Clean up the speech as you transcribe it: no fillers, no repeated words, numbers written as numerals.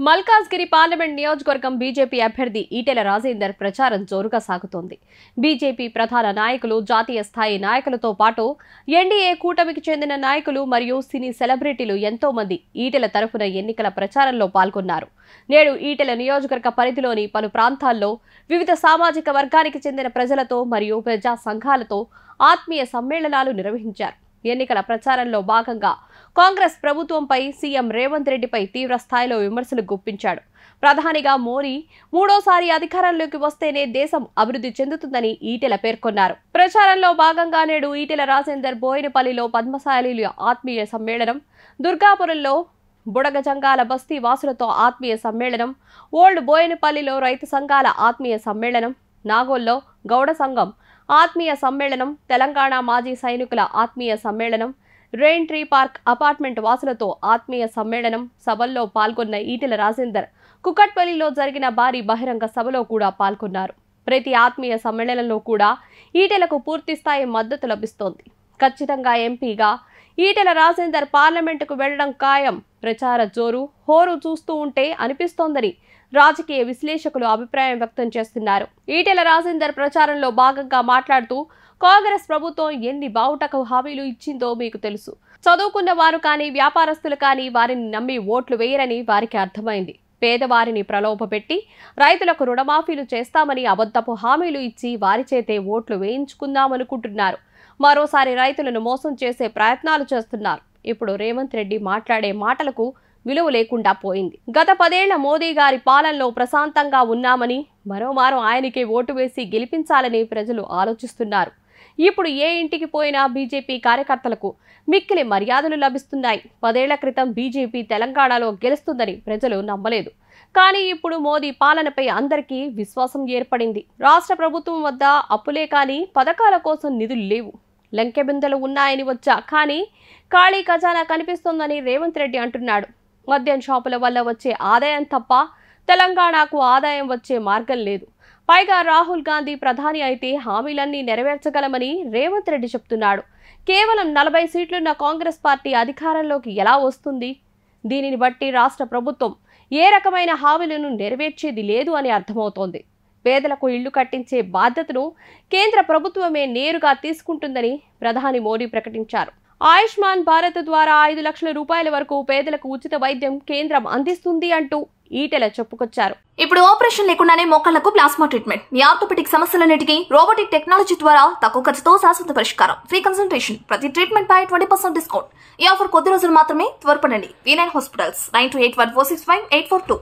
Malkajgiri parliament నియోజకవర్గం BJP అభ్యర్థి ఈటెల రాజేందర్ ప్రచారం జోరుగా సాగుతోంది. బీజేపీ ప్రధాన నాయకులు, జాతీయ స్థాయి నాయకులతో పాటు ఎన్డీఏ కూటమికి చెందిన నాయకులు మరియు సినీ సెలబ్రిటీలు ఎంతో మంది ఈటెల తరఫున ఎన్నికల ప్రచారంలో పాల్గొన్నారు. నేడు ఈటెల నియోజకవర్గ పరిధిలోని పలు ప్రాంతాల్లో వివిధ సామాజిక వర్గానికి చెందిన ప్రజలతో మరియు ప్రజా సంఘాలతో ఆత్మీయ సమ్మేళనాలు నిర్వహించారు. ఎన్నికల ప్రచారంలో భాగంగా కాంగ్రెస్ ప్రభుత్వంపై సీఎం రేవంత్ రెడ్డిపై తీవ్ర స్థాయిలో విమర్శలు గుప్పించాడు. ప్రధానిగా మోడీ మూడోసారి అధికారంలోకి వస్తేనే దేశం అభివృద్ధి చెందుతుందని ఈటెల పేర్కొన్నారు. ప్రచారంలో భాగంగా నేడు ఈటెల రాజేందర్ బోయినపల్లిలో పద్మశాలీల ఆత్మీయ సమ్మేళనం, దుర్గాపురంలో బుడగజంగాల బస్తీ వాసులతో ఆత్మీయ సమ్మేళనం, ఓల్డ్ బోయినపల్లిలో రైతు సంఘాల ఆత్మీయ సమ్మేళనం, నాగోల్లో గౌడ సంఘం ఆత్మీయ సమ్మేళనం, తెలంగాణ మాజీ సైనికుల ఆత్మీయ సమ్మేళనం, రెయిన్ ట్రీ పార్క్ అపార్ట్మెంట్ వాసులతో ఆత్మీయ సమ్మేళనం సభల్లో పాల్గొన్న ఈటెల రాజేందర్ కుకట్పల్లిలో జరిగిన భారీ బహిరంగ సభలో కూడా పాల్గొన్నారు. ప్రతి ఆత్మీయ సమ్మేళనంలో కూడా ఈటెలకు పూర్తిస్థాయి మద్దతు లభిస్తోంది. ఖచ్చితంగా ఎంపీగా ఈటెల రాజేందర్ పార్లమెంటుకు వెళ్లడం ఖాయం. ప్రచార జోరు హోరు చూస్తూ ఉంటే అనిపిస్తోందని రాజకీయ విశ్లేషకులు అభిప్రాయం వ్యక్తం చేస్తున్నారు. ఈటెల రాజేందర్ ప్రచారంలో భాగంగా మాట్లాడుతూ, కాంగ్రెస్ ప్రభుత్వం ఎన్ని బావుటకు హామీలు ఇచ్చిందో మీకు తెలుసు. చదువుకున్న వారు కానీ, వ్యాపారస్తులు కానీ వారిని నమ్మి ఓట్లు వేయరని వారికి అర్థమైంది. పేదవారిని ప్రలోభపెట్టి రైతులకు రుణమాఫీలు చేస్తామని అబద్ధపు హామీలు ఇచ్చి వారి చేతే ఓట్లు వేయించుకుందామనుకుంటున్నారు. మరోసారి రైతులను మోసం చేసే ప్రయత్నాలు చేస్తున్నారు. ఇప్పుడు రేవంత్ రెడ్డి మాట్లాడే మాటలకు విలువ లేకుండా పోయింది. గత 10 ఏళ్ల మోదీ గారి పాలనలో ప్రశాంతంగా ఉన్నామని, మరోమారు ఆయనకే ఓటు వేసి గెలిపించాలని ప్రజలు ఆలోచిస్తున్నారు. ఇప్పుడు ఏ ఇంటికి పోయినా బీజేపీ కార్యకర్తలకు మిక్కిలి మర్యాదలు లభిస్తున్నాయి. 10 ఏళ్ల క్రితం బీజేపీ తెలంగాణలో గెలుస్తుందని ప్రజలు నమ్మలేదు. కానీ ఇప్పుడు మోదీ పాలనపై అందరికీ విశ్వాసం ఏర్పడింది. రాష్ట్ర ప్రభుత్వం వద్ద అప్పులే కానీ పథకాల కోసం నిధులు లేవు. లంకెబిందెలు ఉన్నాయని వచ్చా కానీ ఖాళీ ఖజానా కనిపిస్తోందని రేవంత్ రెడ్డి అంటున్నాడు. మద్యం షాపుల వల్ల వచ్చే ఆదాయం తప్ప తెలంగాణకు ఆదాయం వచ్చే మార్గం లేదు. పైగా రాహుల్ గాంధీ ప్రధాని అయితే హామీలన్నీ నెరవేర్చగలమని రేవంత్ రెడ్డి చెప్తున్నాడు. కేవలం 40 సీట్లున్న కాంగ్రెస్ పార్టీ అధికారంలోకి ఎలా వస్తుంది? దీనిని బట్టి రాష్ట్ర ప్రభుత్వం ఏ రకమైన హామీలను నెరవేర్చేది లేదు అని అర్థమవుతోంది. పేదలకు ఇళ్లు కట్టించే బాధ్యతను కేంద్ర ప్రభుత్వమే నేరుగా తీసుకుంటుందని ప్రధాని మోడీ ప్రకటించారు. ఆయుష్మాన్ భారత్ ద్వారా 5 లక్షల రూపాయల వరకు పేదలకు ఉచిత వైద్యం కేంద్రం అందిస్తుంది అంటూ ఈటెల చెప్పుకొచ్చారు. ఇప్పుడు ఆపరేషన్ లేకుండానే మోకాళ్లకు ప్లాస్మా ట్రీట్మెంట్, మీ ఆర్థోపెటిక్ సమస్యలన్నిటికీ రోబోటిక్ టెక్నాలజీ ద్వారా తక్కువ ఖర్చుతో శాశ్వత పరిష్కారం, ఫ్రీ కన్సల్టేషన్, ప్రతి ట్రీట్మెంట్ పై 20% డిస్కౌంట్. ఈ ఆఫర్ కొద్ది రోజులు మాత్రమే. త్వరపడండి. V9 hospitals 9281465842.